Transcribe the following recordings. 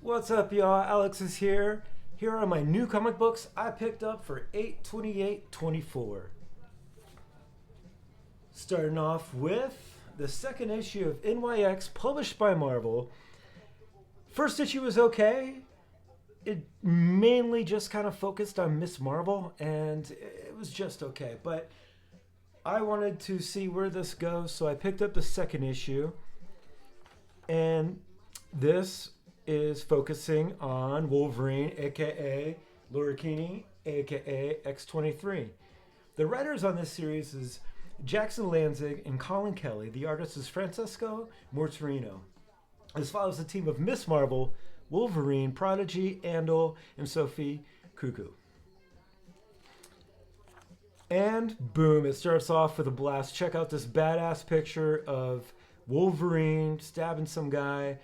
What's up, y'all? Alex is here. Here are my new comic books I picked up for 8/28/24. Starting off with the second issue of NYX, published by Marvel. First issue was okay. It mainly just kind of focused on Miss Marvel, and it was just okay. But I wanted to see where this goes, so I picked up the second issue. And this is focusing on Wolverine, aka Lorikini, aka X-23. The writers on this series is Jackson Lanzig and Colin Kelly. The artist is Francesco Mortorino. This follows the team of Miss Marvel, Wolverine, Prodigy, Andal, and Sophie Cuckoo. And boom, it starts off with a blast. Check out this badass picture of Wolverine stabbing some guy.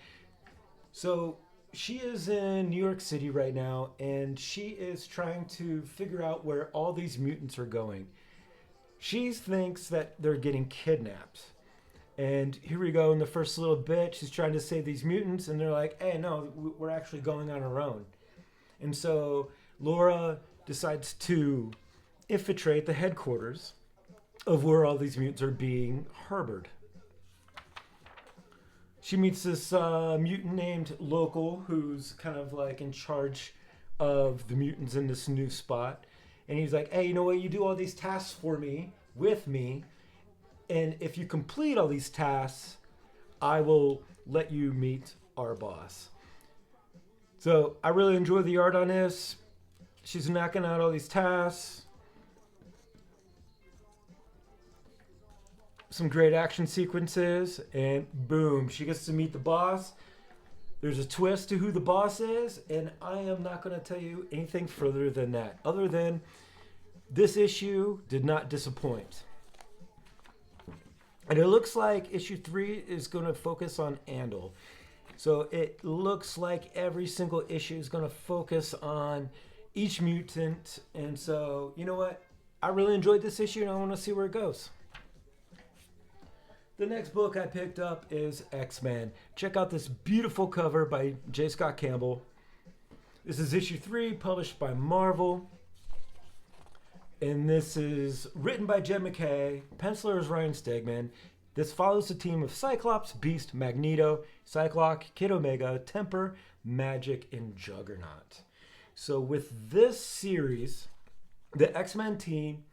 So she is in New York City right now, and she is trying to figure out where all these mutants are going. She thinks that they're getting kidnapped. And here we go in the first little bit. She's trying to save these mutants, and they're like, hey, no, we're actually going on our own. And so Laura decides to infiltrate the headquarters of where all these mutants are being harbored. She meets this mutant named Local, who's kind of like in charge of the mutants in this new spot. And he's like, hey, you know what? You do all these tasks for me, with me. And if you complete all these tasks, I will let you meet our boss. So I really enjoy the art on this. She's knocking out all these tasks. Some great action sequences, and boom, she gets to meet the boss. There's a twist to who the boss is, and I am not going to tell you anything further than that, other than this issue did not disappoint. And it looks like issue 3 is going to focus on Andal. So it looks like every single issue is going to focus on each mutant. And so, you know what? I really enjoyed this issue, and I want to see where it goes. The next book I picked up is X-Men. Check out this beautiful cover by J. Scott Campbell. This is issue 3, published by Marvel. And this is written by Jed MacKay. Penciler is Ryan Stegman. This follows the team of Cyclops, Beast, Magneto, Cyclops, Kid Omega, Temper, Magic, and Juggernaut. So with this series, the X-Men team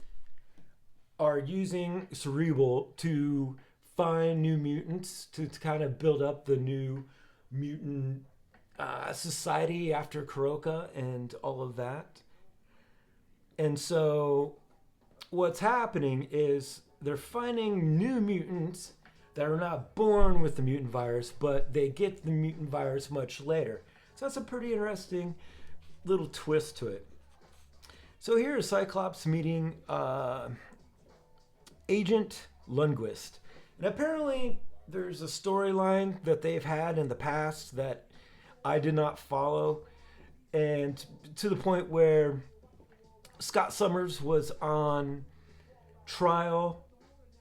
are using Cerebral to find new mutants to kind of build up the new mutant society after Kuroka and all of that. And so what's happening is they're finding new mutants that are not born with the mutant virus, but they get the mutant virus much later. So that's a pretty interesting little twist to it. So here is Cyclops meeting Agent Lundquist. And apparently there's a storyline that they've had in the past that I did not follow. And to the point where Scott Summers was on trial.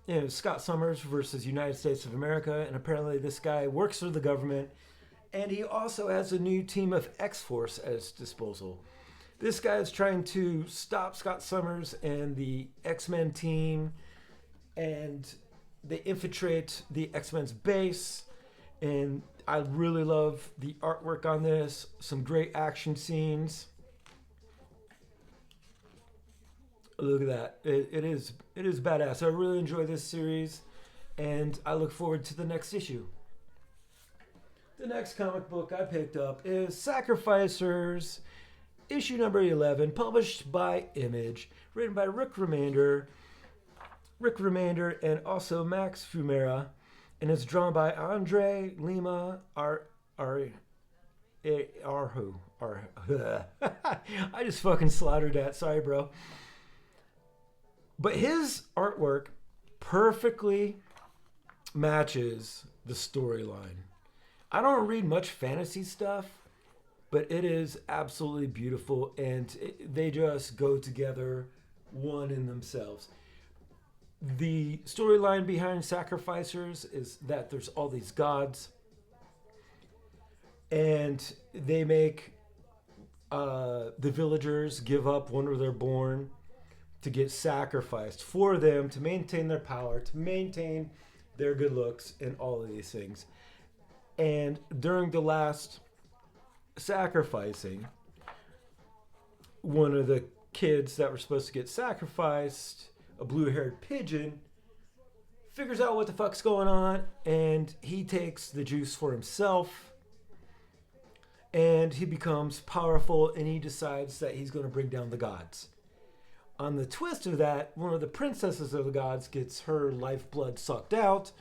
You know, Scott Summers versus United States of America. And apparently this guy works for the government. And he also has a new team of X-Force at his disposal. This guy is trying to stop Scott Summers and the X-Men team. And they infiltrate the X-Men's base, and I really love the artwork on this. Some great action scenes. Look at that. It is badass. I really enjoy this series, and I look forward to the next issue. The next comic book I picked up is Sacrificers, issue number 11, published by Image, written by Rick Remender, and also Max Fumera, and it's drawn by Andre Lima Arhu. I just fucking slaughtered that. Sorry, bro. But his artwork perfectly matches the storyline. I don't read much fantasy stuff, but it is absolutely beautiful, and they just go together, one in themselves. The storyline behind Sacrificers is that there's all these gods and they make the villagers give up whenever they're born to get sacrificed for them to maintain their power, to maintain their good looks, and all of these things. And during the last sacrificing, one of the kids that were supposed to get sacrificed, a blue-haired pigeon, figures out what the fuck's going on, and he takes the juice for himself, and he becomes powerful, and he decides that he's going to bring down the gods. On the twist of that, one of the princesses of the gods gets her lifeblood sucked out,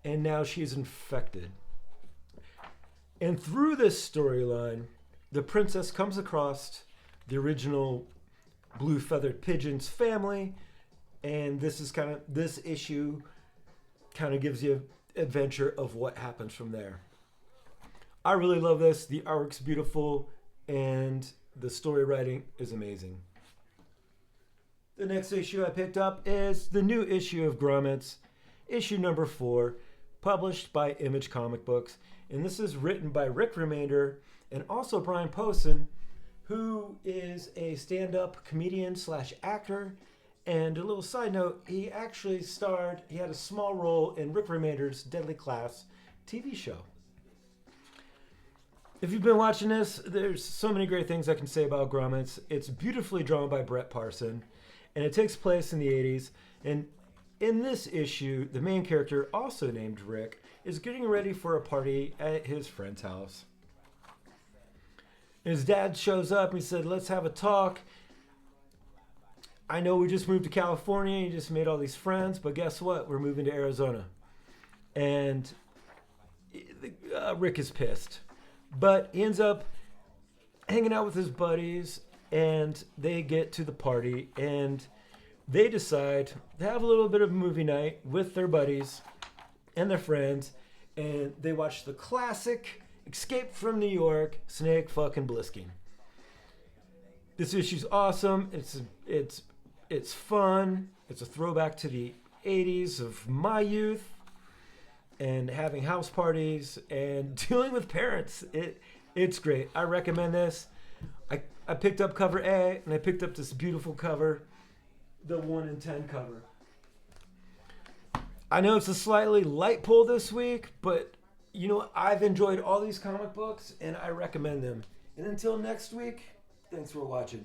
and now she's infected. And through this storyline, the princess comes across the original blue feathered pigeon's family, and this issue kind of gives you an adventure of what happens from there. I really love this. The artwork's beautiful, and the story writing is amazing. The next issue I picked up is the new issue of Grommets, issue number 4, published by Image Comic Books. And this is written by Rick Remender and also Brian Posehn, who is a stand-up comedian / actor. And a little side note, he actually he had a small role in Rick Remender's Deadly Class TV show. If you've been watching this, there's so many great things I can say about Grommets. It's beautifully drawn by Brett Parson, and it takes place in the 80s. And in this issue, the main character, also named Rick, is getting ready for a party at his friend's house. And his dad shows up and he said, "Let's have a talk. I know we just moved to California, you just made all these friends, but guess what? We're moving to Arizona." And Rick is pissed. But he ends up hanging out with his buddies, and they get to the party, and they decide to have a little bit of a movie night with their buddies and their friends, and they watch the classic Escape from New York, Snake fucking Plissken. This issue's awesome. It's fun. It's a throwback to the 80s of my youth and having house parties and dealing with parents. It's great. I recommend this. I picked up cover A, and I picked up this beautiful cover, the 1 in 10 cover. I know it's a slightly light pull this week, but you know what? I've enjoyed all these comic books, and I recommend them. And until next week, thanks for watching.